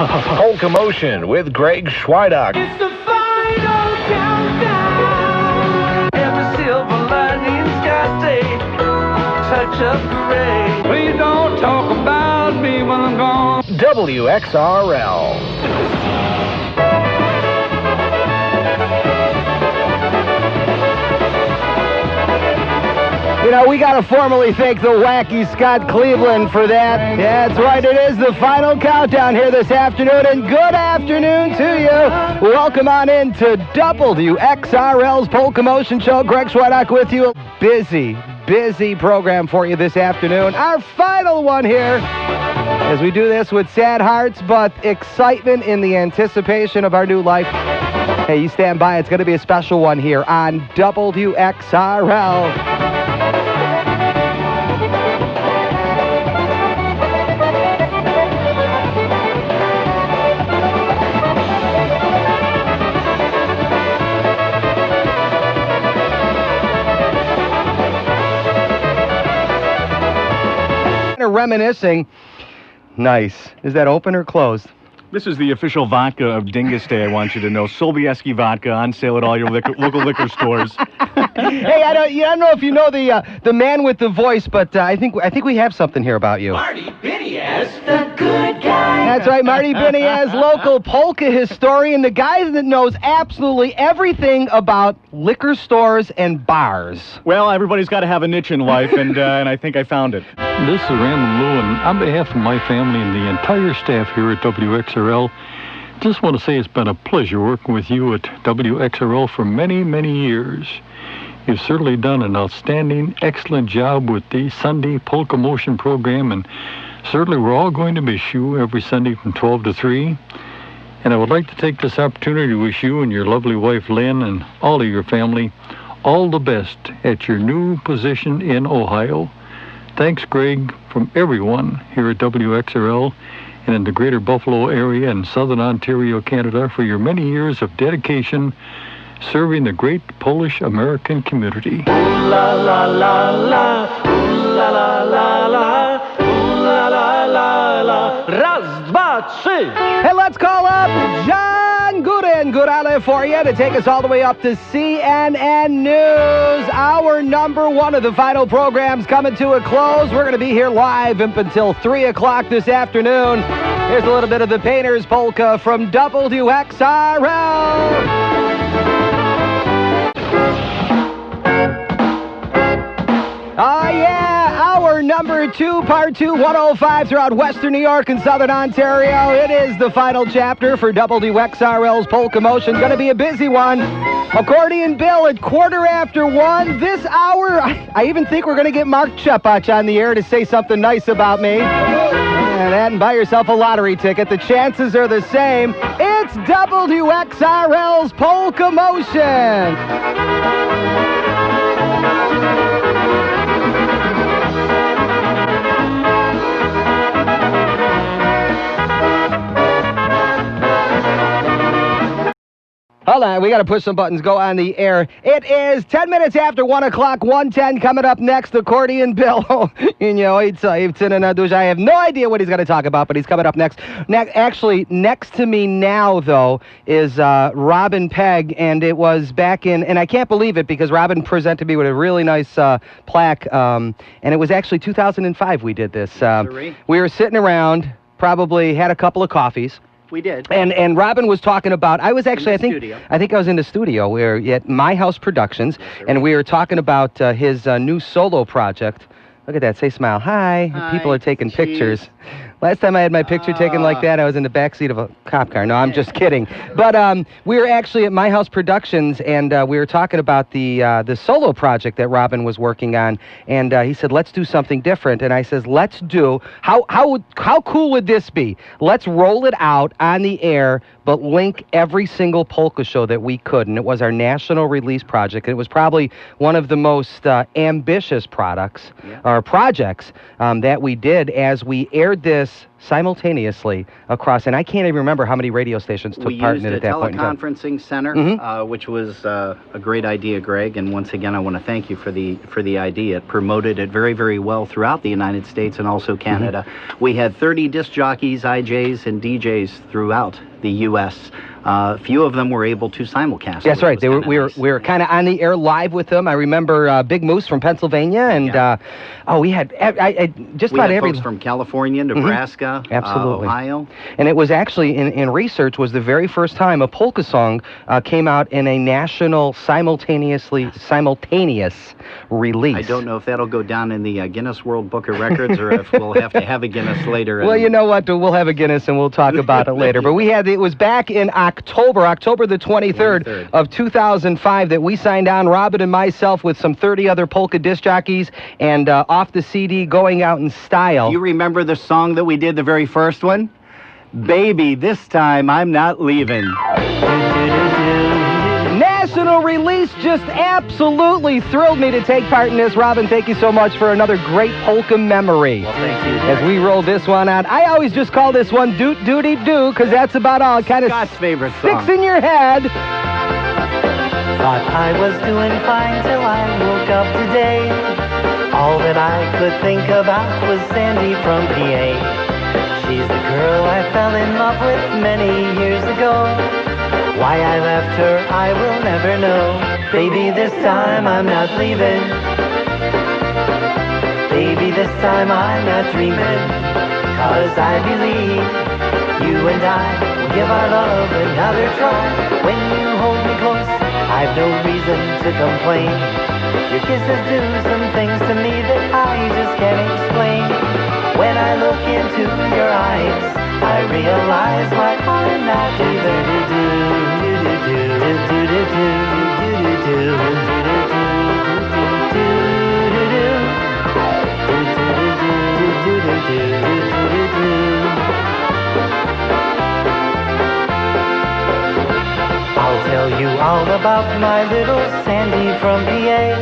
Polkamotion with Greg Chwojdak. It's the final countdown. Every silver lining's got a touch of gray. Please don't talk about me when I'm gone. WXRL. You know, we got to formally thank the wacky Scott Cleveland for that. Yeah, that's right. It is the final countdown here this afternoon, and good afternoon to you. Welcome on in to WXRL's Polkamotion Show. Greg Chwojdak with you. Busy program for you this afternoon. Our final one here as we do this with sad hearts, but excitement in the anticipation of our new life. Hey, you stand by. It's going to be a special one here on WXRL. Reminiscing. Nice. Is that open or closed? This is the official vodka of Dingus Day, I want you to know. Sobieski vodka on sale at all your local liquor stores. Hey, I don't know if you know the man with the voice, but I think we have something here about you. Marty Biniasz, the good guy. That's right, Marty Biniasz, local polka historian, the guy that knows absolutely everything about liquor stores and bars. Well, everybody's got to have a niche in life, and I think I found it. This is Ramblin Lou, and on behalf of my family and the entire staff here at WXRL, just want to say it's been a pleasure working with you at WXRL for many, many years. You've certainly done an outstanding, excellent job with the Sunday Polkamotion program, and certainly we're all going to miss you every Sunday from 12 to 3. And I would like to take this opportunity to wish you and your lovely wife, Lynn, and all of your family all the best at your new position in Ohio. Thanks, Greg, from everyone here at WXRL and in the greater Buffalo area and southern Ontario, Canada, for your many years of dedication serving the great Polish-American community. Ooh la la la la, ooh la la la la, ooh la la la la. Raz, dwa, trzy. Hey, let's call up John Gurale for you to take us all the way up to CNN News. Hour number one of the final program's coming to a close. We're going to be here live up until 3 o'clock this afternoon. Here's a little bit of the Painter's Polka from WXRL. Yeah, hour number two, part 2, 105 throughout Western New York and Southern Ontario. It is the final chapter for WXRL's Polkamotion. Going to be a busy one. Accordion Bill at 1:15. This hour, I even think we're going to get Mark Chepach on the air to say something nice about me. And buy yourself a lottery ticket. The chances are the same. It's WXRL's Polkamotion. Hold on, we got to push some buttons, go on the air. It is 10 minutes after 1 o'clock, 1:10, coming up next, Accordion Bill. I have no idea what he's going to talk about, but he's coming up next. Actually, next to me now, though, is Robin Pegg, and it was back in, and I can't believe it because Robin presented me with a really nice plaque, and it was actually 2005 we did this. We were sitting around, probably had a couple of coffees. We did. And Robin was talking about, I was actually, I think I was in the studio. We were at My House Productions, and we were talking about his new solo project. Look at that, say smile. Hi. People are taking pictures. Last time I had my picture taken like that, I was in the backseat of a cop car. No, I'm just kidding. But we were actually at My House Productions, and we were talking about the solo project that Robin was working on. And he said, let's do something different. And I says, let's do, how cool would this be? Let's roll it out on the air, but link every single polka show that we could. And it was our national release project. It was probably one of the most ambitious projects that we did as we aired this simultaneously across, and I can't even remember how many radio stations took part in it at that point in time. We used a teleconferencing center, which was a great idea, Greg, and once again I want to thank you for the idea. It promoted it very, very well throughout the United States and also Canada. We had 30 disc jockeys, IJs, and DJs throughout the U.S. A few of them were able to simulcast. That's right. We were kind of on the air live with them. I remember Big Moose from Pennsylvania, and we had just about every folks from California, Nebraska, absolutely, Ohio, and it was actually in research was the very first time a polka song came out in a national simultaneous release. I don't know if that'll go down in the Guinness World Book of Records or if we'll have to have a Guinness later. Well, you know what? We'll have a Guinness and we'll talk about it later. But it was back in October the 23rd of 2005 that we signed on, Robin and myself, with some 30 other polka disc jockeys, and off the CD, Going Out in Style. Do you remember the song that we did, the very first one? Baby, this time I'm not leaving. National release just absolutely thrilled me to take part in this. Robin, thank you so much for another great polka memory. Well, thank you. As we roll this one out, I always just call this one Doot Dooty Doo, because that's about all. It kind of Scott's favorite song. sticks in your head. Thought I was doing fine till I woke up today. All that I could think about was Sandy from PA. She's the girl I fell in love with many years ago. Why I left her, I will never know. Baby, this time I'm not leaving. Baby, this time I'm not dreaming. 'Cause I believe you and I will give our love another try. When you hold me close, I've no reason to complain. Your kisses do some things to me that I just can't explain. When I look into your eyes, I realize why I'm not leaving. I'll tell you all about my little Sandy from PA.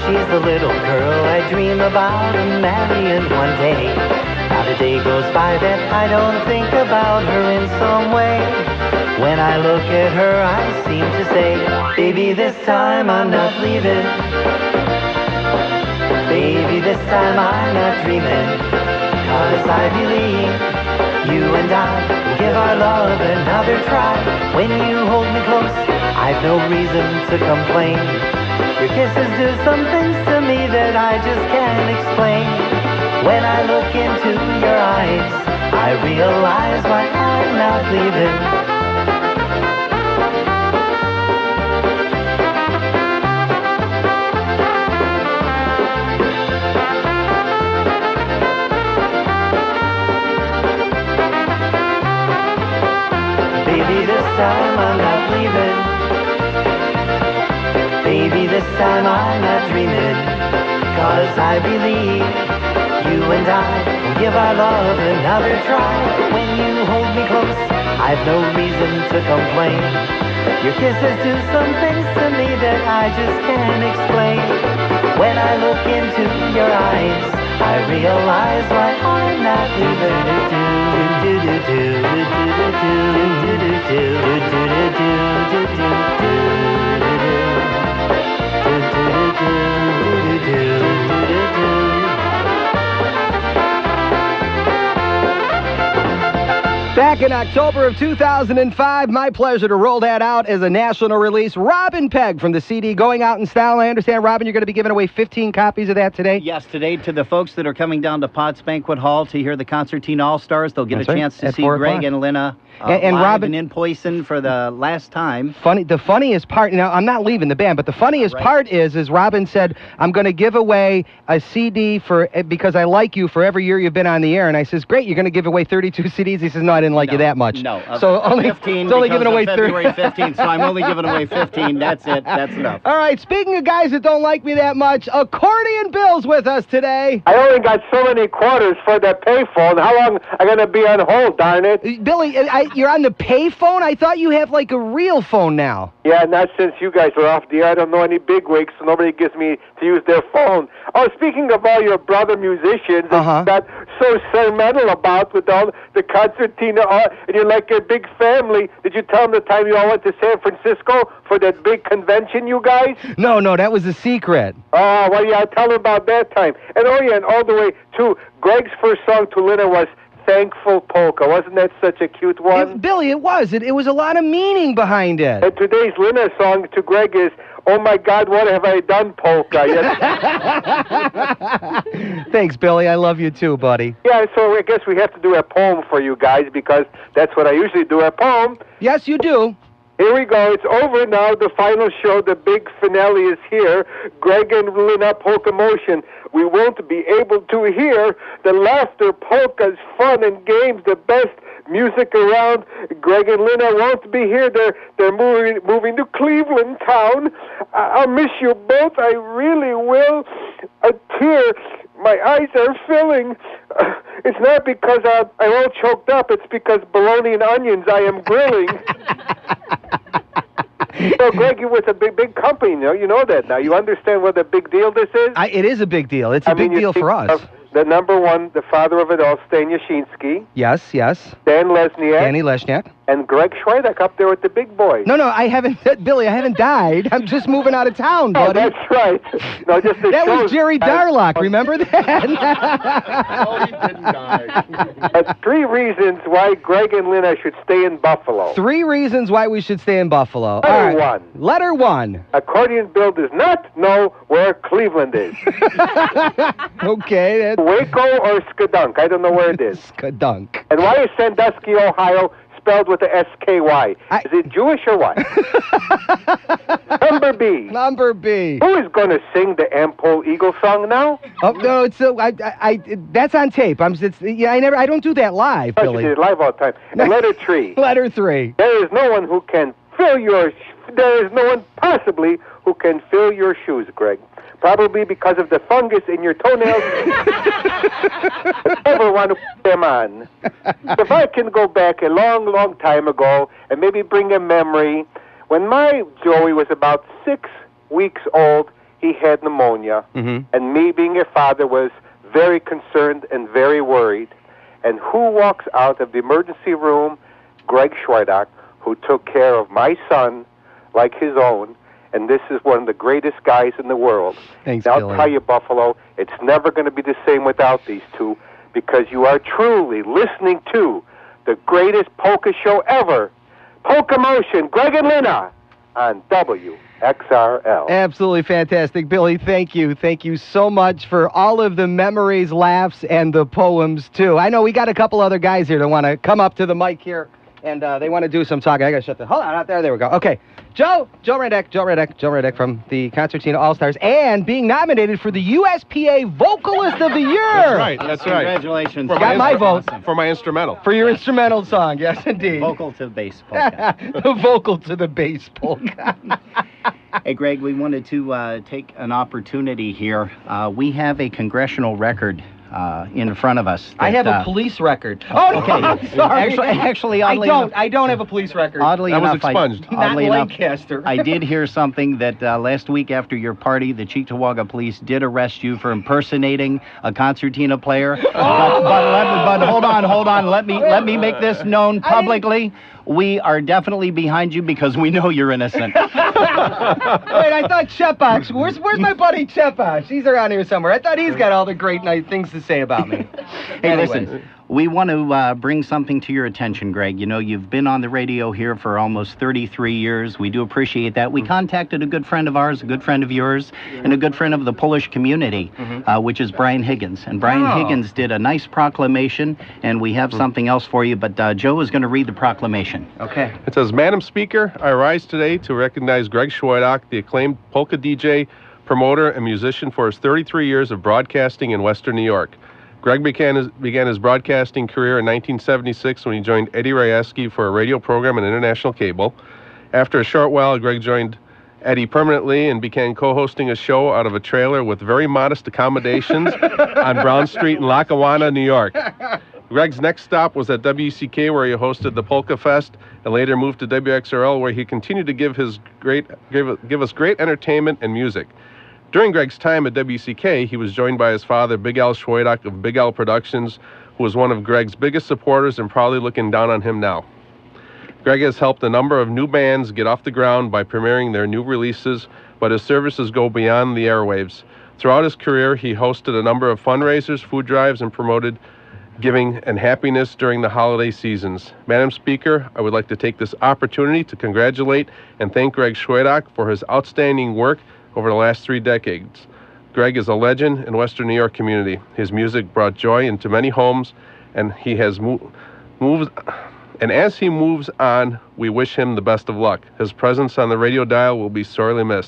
She's the little girl I dream about marrying one day. Not a day goes by that I don't think about her in some way. When I look at her, I seem to say, baby, this time I'm not leaving. Baby, this time I'm not dreaming. 'Cause I believe you and I will give our love another try. When you hold me close, I've no reason to complain. Your kisses do some things to me that I just can't explain. When I look into your eyes, I realize why I'm not leaving. Baby, this time I'm not leaving. Baby, this time I'm not dreaming. 'Cause I believe you and I will give our love another try. When you hold me close, I've no reason to complain. Your kisses do some things to me that I just can't explain. When I look into your eyes, I realize why I'm not leaving. Back in October of 2005, my pleasure to roll that out as a national release. Robin Pegg from the CD Going Out in Style. I understand, Robin, you're going to be giving away 15 copies of that today? Yes, today to the folks that are coming down to Potts Banquet Hall to hear the Concertina All Stars. They'll get a chance to see Greg and Lena and live Robin, and in Poison for the last time. The funniest part, now I'm not leaving the band, but the funniest part is Robin said, I'm going to give away a CD because I like you for every year you've been on the air. And I says, great, you're going to give away 32 CDs? He says, no, I didn't like you that much. No, so only 15 it's only giving away February 15th, so I'm only giving away 15. That's it. That's enough. All right, speaking of guys that don't like me that much, Accordion Bill's with us today. I only got so many quarters for the payphone. How long am I going to be on hold, darn it? Billy, You're on the pay phone? I thought you have like a real phone now. Yeah, not since you guys were off the air. I don't know any bigwigs, so nobody gives me to use their phone. Oh, speaking of all your brother musicians that you got so sentimental about with all the concertina, and you're like a big family. Did you tell them the time you all went to San Francisco for that big convention, you guys? No, that was a secret. Oh, well, yeah, tell them about that time. And oh, yeah, and all the way to Greg's first song to Lina was Thankful Polka. Wasn't that such a cute one? Billy, it was. It was a lot of meaning behind it. And today's Lina song to Greg is, Oh My God, What Have I Done, Polka. Thanks, Billy. I love you too, buddy. Yeah, so I guess we have to do a poem for you guys because that's what I usually do, a poem. Yes, you do. Here we go. It's over now. The final show, the big finale is here. Greg and Lina, Polkamotion. We won't be able to hear the laughter, polkas, fun, and games, the best music around. Greg and Lina won't be here. They're moving to Cleveland town. I'll miss you both. I really will. A tear. My eyes are filling. It's not because I'm all choked up. It's because bologna and onions I am grilling. So, Greg, you're with a big company, you know that now. You understand what a big deal this is? It is a big deal. It's a big deal for us. The number one, the father of it all, Stan Yashinsky. Yes. Dan Lesniak. Danny Lesniak. And Greg Chwojdak up there with the big boys. No, I haven't, Billy, I haven't died. I'm just moving out of town, buddy. Oh, that's right. No, just the that was Jerry Darlock, remember that? Oh, he didn't die. 3 reasons why Greg and Lina should stay in Buffalo. 3 reasons why we should stay in Buffalo. Letter 1. Accordion Bill does not know where Cleveland is. Okay. Waco or Skadunk? I don't know where it is. Skadunk. And why is Sandusky, Ohio, spelled with a S-K-Y? Is it Jewish or what? Number B. Who is going to sing the Ampole Eagle song now? Oh no, it's that's on tape. I don't do that live, Billy. You did it live all the time. And letter 3. Letter 3. There is no one who can fill your. There is no one possibly who can fill your shoes, Greg. Probably because of the fungus in your toenails. I never want to put them on. If I can go back a long, long time ago and maybe bring a memory, when my Joey was about 6 weeks old, he had pneumonia. And me, being a father, was very concerned and very worried. And who walks out of the emergency room? Greg Chwojdak, who took care of my son like his own. And this is one of the greatest guys in the world. Thanks, now, Billy. I'll tell you, Buffalo, it's never going to be the same without these two, because you are truly listening to the greatest polka show ever, Polkamotion, Greg and Lina, on WXRL. Absolutely fantastic, Billy. Thank you. Thank you so much for all of the memories, laughs, and the poems, too. I know we got a couple other guys here that want to come up to the mic here, and they want to do some talking. I got to shut the... Hold on, out there. There we go. Okay. Joe Radek from the Concertina All Stars, and being nominated for the USPA Vocalist of the Year. That's right. Congratulations. Got my vote. For my instrumental. For your instrumental song, yes, indeed. Vocal to bass polka. The vocal to the bass polka. Hey, Greg, we wanted to take an opportunity here. We have a congressional record in front of us. I have a police record. Oh, okay. I'm sorry. Actually, oddly enough, I don't have a police record. Oddly that was enough, expunged. Not in Lancaster. I did hear something that last week after your party, the Cheektowaga police did arrest you for impersonating a concertina player. But hold on. Let me make this known publicly. We are definitely behind you because we know you're innocent. Wait, I thought Chepash. Where's my buddy Chepash? He's around here somewhere. I thought he's got all the great nice things to say about me. Hey, listen, we want to bring something to your attention, Greg. You know, you've been on the radio here for almost 33 years. We do appreciate that. We contacted a good friend of ours, a good friend of yours, and a good friend of the Polish community, which is Brian Higgins. And Brian Higgins did a nice proclamation, and we have something else for you, but Joe is going to read the proclamation. Okay. It says, Madam Speaker, I rise today to recognize Greg Chwojdak, the acclaimed polka DJ, promoter, and musician for his 33 years of broadcasting in Western New York. Greg began his broadcasting career in 1976 when he joined Eddie Rajewski for a radio program on international cable. After a short while, Greg joined Eddie permanently and began co-hosting a show out of a trailer with very modest accommodations on Brown Street in Lackawanna, New York. Greg's next stop was at WCK, where he hosted the Polka Fest, and later moved to WXRL, where he continued to give us great entertainment and music. During Greg's time at WCK, he was joined by his father, Big Al Chwojdak of Big Al Productions, who was one of Greg's biggest supporters and probably looking down on him now. Greg has helped a number of new bands get off the ground by premiering their new releases, but his services go beyond the airwaves. Throughout his career, he hosted a number of fundraisers, food drives, and promoted giving and happiness during the holiday seasons. Madam Speaker, I would like to take this opportunity to congratulate and thank Greg Chwojdak for his outstanding work over the last 3 decades. Greg is a legend in Western New York community. His music brought joy into many homes, and he has as he moves on, we wish him the best of luck. His presence on the radio dial will be sorely missed.